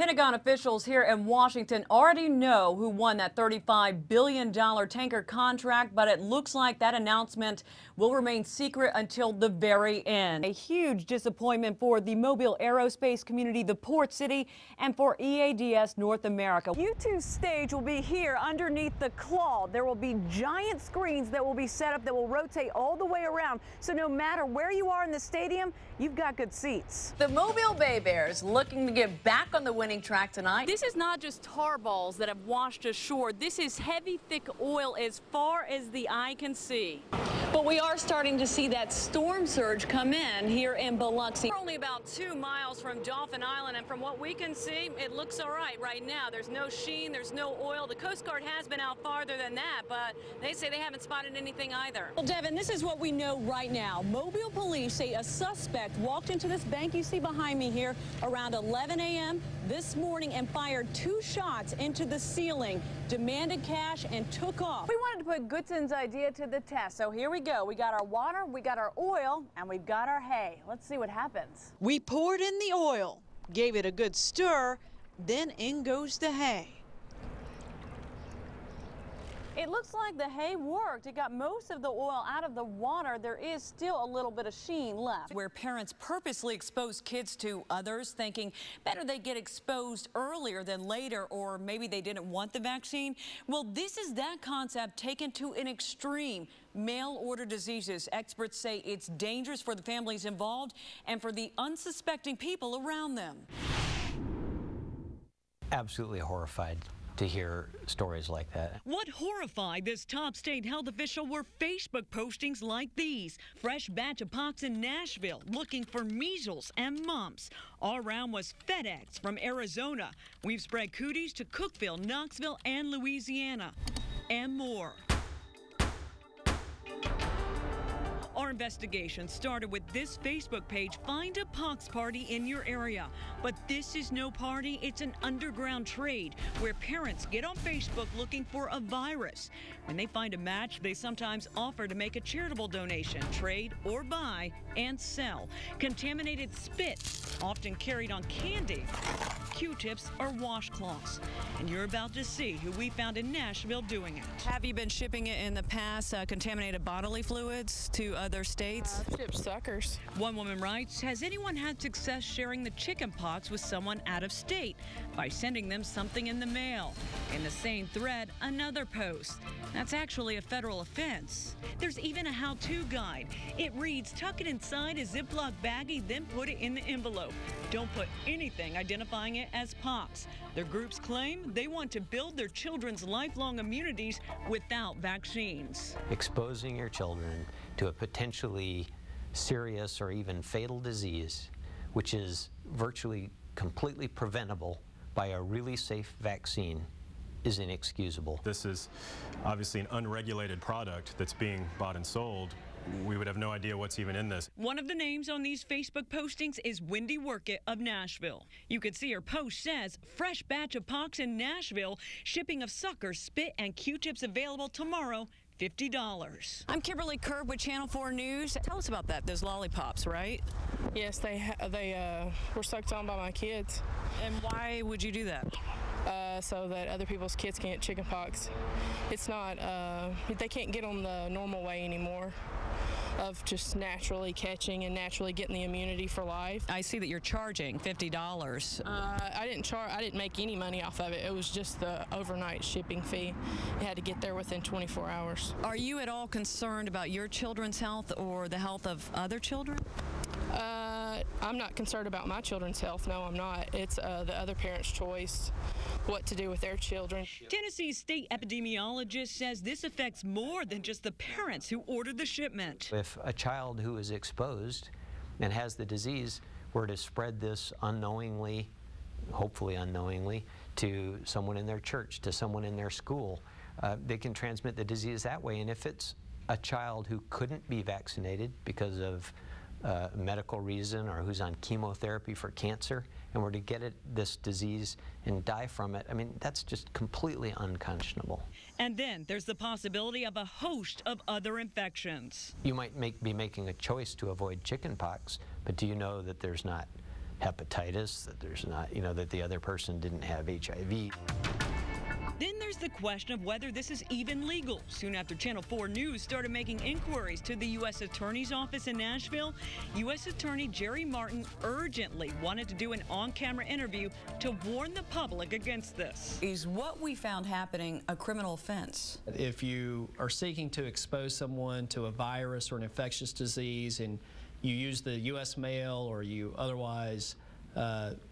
Pentagon officials here in Washington already know who won that $35 billion tanker contract, but it looks like that announcement will remain secret until the very end. A huge disappointment for the Mobile aerospace community, the port city, and for EADS North America. U2's stage will be here underneath the claw. There will be giant screens that will be set up that will rotate all the way around. So no matter where you are in the stadium, you've got good seats. The Mobile Bay Bears looking to get back on the winning track tonight. This is not just tar balls that have washed ashore. This is heavy, thick oil as far as the eye can see. But we are starting to see that storm surge come in here in Biloxi. We're only about 2 miles from Dolphin Island, and from what we can see, it looks all right now. There's no sheen, there's no oil. The Coast Guard has been out farther than that, but they say they haven't spotted anything either. Well, Devin, this is what we know right now. Mobile police say a suspect walked into this bank you see behind me here around 11 a.m. this morning and fired 2 shots into the ceiling, demanded cash, and took off. We wanted to put Goodson's idea to the test, so here we go. We got our water, we got our oil, and we've got our hay. Let's see what happens. We poured in the oil, gave it a good stir, then in goes the hay. It looks like the hay worked. It got most of the oil out of the water. There is still a little bit of sheen left. Where parents purposely expose kids to others, thinking better they get exposed earlier than later, or maybe they didn't want the vaccine. Well, this is that concept taken to an extreme. Mail-order diseases. Experts say it's dangerous for the families involved and for the unsuspecting people around them. Absolutely horrified to hear stories like that. What horrified this top state health official were Facebook postings like these. Fresh batch of pox in Nashville looking for measles and mumps. All around was FedEx from Arizona. We've spread cooties to Cookeville, Knoxville, and Louisiana, and more. Our investigation started with this Facebook page, Find a Pox Party in Your Area. But this is no party, it's an underground trade where parents get on Facebook looking for a virus. When they find a match, they sometimes offer to make a charitable donation, trade or buy and sell. Contaminated spit, often carried on candy, Q-tips or washcloths. And you're about to see who we found in Nashville doing it. Have you been shipping it in the past, contaminated bodily fluids to other states? Ship suckers. One woman writes, has anyone had success sharing the chicken pox with someone out of state by sending them something in the mail? In the same thread, another post. That's actually a federal offense. There's even a how-to guide. It reads, tuck it inside a Ziploc baggie, then put it in the envelope. Don't put anything identifying it as pox. Their groups claim they want to build their children's lifelong immunities without vaccines. Exposing your children to a potentially serious or even fatal disease, which is virtually completely preventable by a really safe vaccine, is inexcusable. This is obviously an unregulated product that's being bought and sold. We would have no idea what's even in this. One of the names on these Facebook postings is Wendy Workett of Nashville. You can see her post says, fresh batch of pox in Nashville, shipping of sucker, spit, and Q-tips available tomorrow, $50. I'm Kimberly Curth with Channel 4 News. Tell us about that, those lollipops, right? Yes, they were sucked on by my kids. And why would you do that? So that other people's kids can't get chicken pox. It's not, they can't get them the normal way anymore of just naturally catching and naturally getting the immunity for life. I see that you're charging $50. I didn't make any money off of it. It was just the overnight shipping fee. It had to get there within 24 hours. Are you at all concerned about your children's health or the health of other children? I'm not concerned about my children's health. No, I'm not. It's the other parent's choice what to do with their children. Tennessee's state epidemiologist says this affects more than just the parents who ordered the shipment. If a child who is exposed and has the disease were to spread this unknowingly, hopefully unknowingly, to someone in their church, to someone in their school, they can transmit the disease that way. And if it's a child who couldn't be vaccinated because of medical reason or who's on chemotherapy for cancer and were to get this disease and die from it, I mean, that's just completely unconscionable. And then there's the possibility of a host of other infections. You might be making a choice to avoid chickenpox, but do you know that there's not hepatitis, that there's not, that the other person didn't have HIV. Then there's the question of whether this is even legal. Soon after Channel 4 News started making inquiries to the U.S. Attorney's Office in Nashville, U.S. Attorney Jerry Martin urgently wanted to do an on-camera interview to warn the public against this. Is what we found happening a criminal offense? If you are seeking to expose someone to a virus or an infectious disease and you use the U.S. mail or you otherwise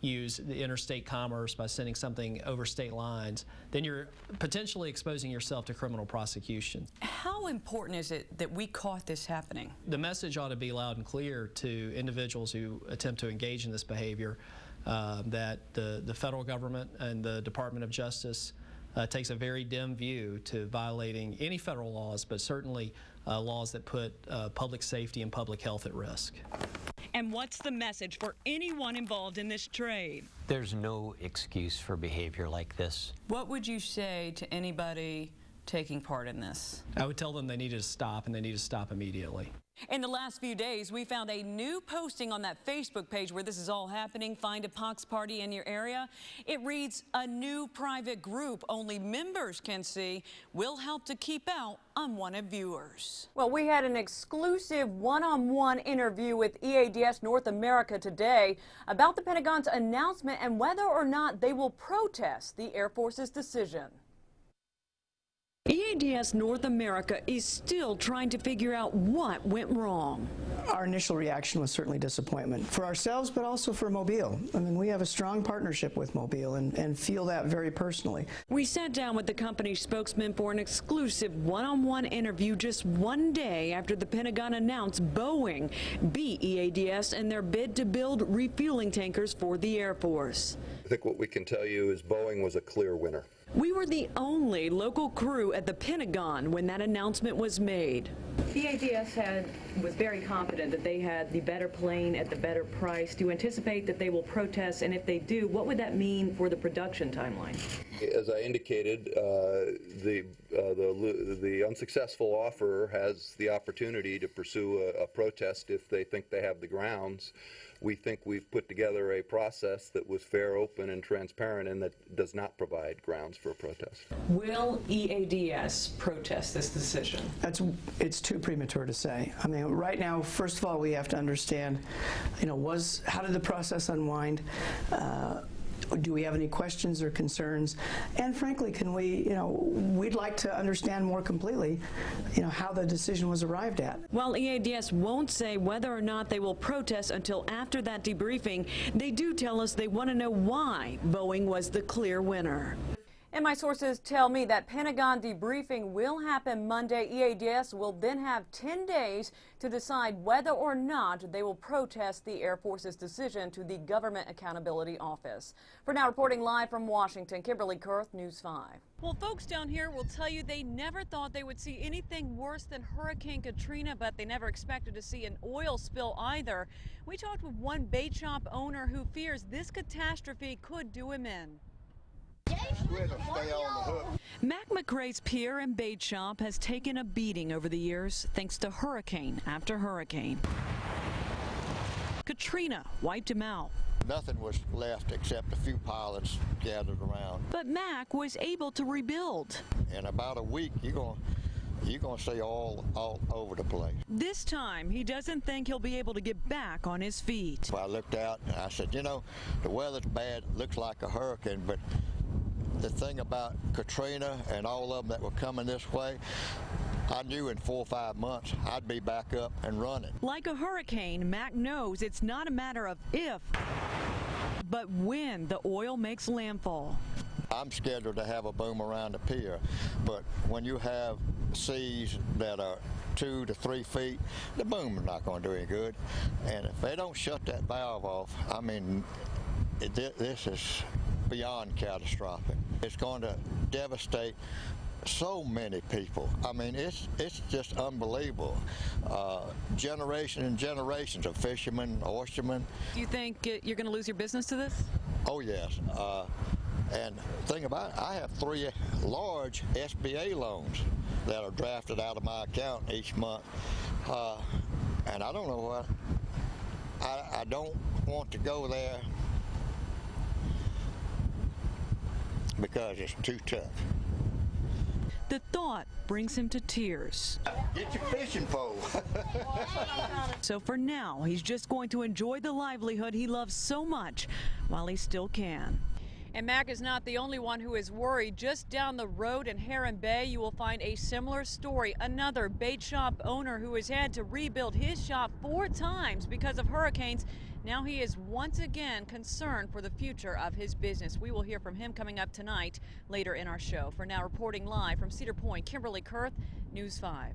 use the interstate commerce by sending something over state lines, then you're potentially exposing yourself to criminal prosecution. How important is it that we caught this happening? The message ought to be loud and clear to individuals who attempt to engage in this behavior that the federal government and the Department of Justice takes a very dim view to violating any federal laws, but certainly laws that put public safety and public health at risk. And what's the message for anyone involved in this trade? There's no excuse for behavior like this. What would you say to anybody taking part in this? I would tell them they need to stop, and they need to stop immediately. In the last few days, we found a new posting on that Facebook page where this is all happening. Find a pox party in your area. It reads, a new private group only members can see will help to keep out unwanted viewers. Well, we had an exclusive one-on-one interview with EADS North America today about the Pentagon's announcement and whether or not they will protest the Air Force's decision. EADS North America is still trying to figure out what went wrong. Our initial reaction was certainly disappointment for ourselves, but also for Mobile. I mean, we have a strong partnership with Mobile and feel that very personally. We sat down with the company's spokesman for an exclusive one-on-one interview just one day after the Pentagon announced Boeing beat EADS in their bid to build refueling tankers for the Air Force. I think what we can tell you is Boeing was a clear winner. We were the only local crew at the Pentagon when that announcement was made. EADS was very confident that they had the better plane at the better price. Do you anticipate that they will protest? And if they do, what would that mean for the production timeline? As I indicated, the unsuccessful offerer has the opportunity to pursue a protest if they think they have the grounds. We think we've put together a process that was fair, open, and transparent, and that does not provide grounds for a protest. Will EADS protest this decision? It's too premature to say. I mean, right now, first of all, we have to understand, how did the process unwind? Do we have any questions or concerns? And frankly, can we, we'd like to understand more completely, how the decision was arrived at. While EADS won't say whether or not they will protest until after that debriefing, they do tell us they want to know why Boeing was the clear winner. And my sources tell me that Pentagon debriefing will happen Monday. EADS will then have 10 days to decide whether or not they will protest the Air Force's decision to the Government Accountability Office. For now, reporting live from Washington, Kimberly Curth, News 5. Well, folks down here will tell you they never thought they would see anything worse than Hurricane Katrina, but they never expected to see an oil spill either. We talked with one bait shop owner who fears this catastrophe could do him in. Mac McRae's Pier and Bait Shop has taken a beating over the years thanks to hurricane after hurricane. Katrina wiped him out. Nothing was left except a few pilots gathered around. But Mac was able to rebuild. In about a week, you're going to see all over the place. This time, he doesn't think he'll be able to get back on his feet. So I looked out and I said, the weather's bad, looks like a hurricane, but the thing about Katrina and all of them that were coming this way, I knew in 4 or 5 months I'd be back up and running. Like a hurricane, Mac knows it's not a matter of if, but when the oil makes landfall. I'm scheduled to have a boom around the pier, but when you have seas that are 2 to 3 feet, the boom is not going to do any good. And if they don't shut that valve off, I mean, this is beyond catastrophic. It's going to devastate so many people. I mean, it's just unbelievable. Generations and generations of fishermen, oystermen. Do you think you're going to lose your business to this? Oh, yes. And the thing about it, I have 3 large SBA loans that are drafted out of my account each month. And I don't know I don't want to go there because it's too tough. The thought brings him to tears. Get your fishing pole. So for now, he's just going to enjoy the livelihood he loves so much while he still can. And Mac is not the only one who is worried. Just down the road in Heron Bay, you will find a similar story. Another bait shop owner who has had to rebuild his shop 4 times because of hurricanes. Now he is once again concerned for the future of his business. We will hear from him coming up tonight later in our show. For now, reporting live from Cedar Point, Kimberly Curth, News 5.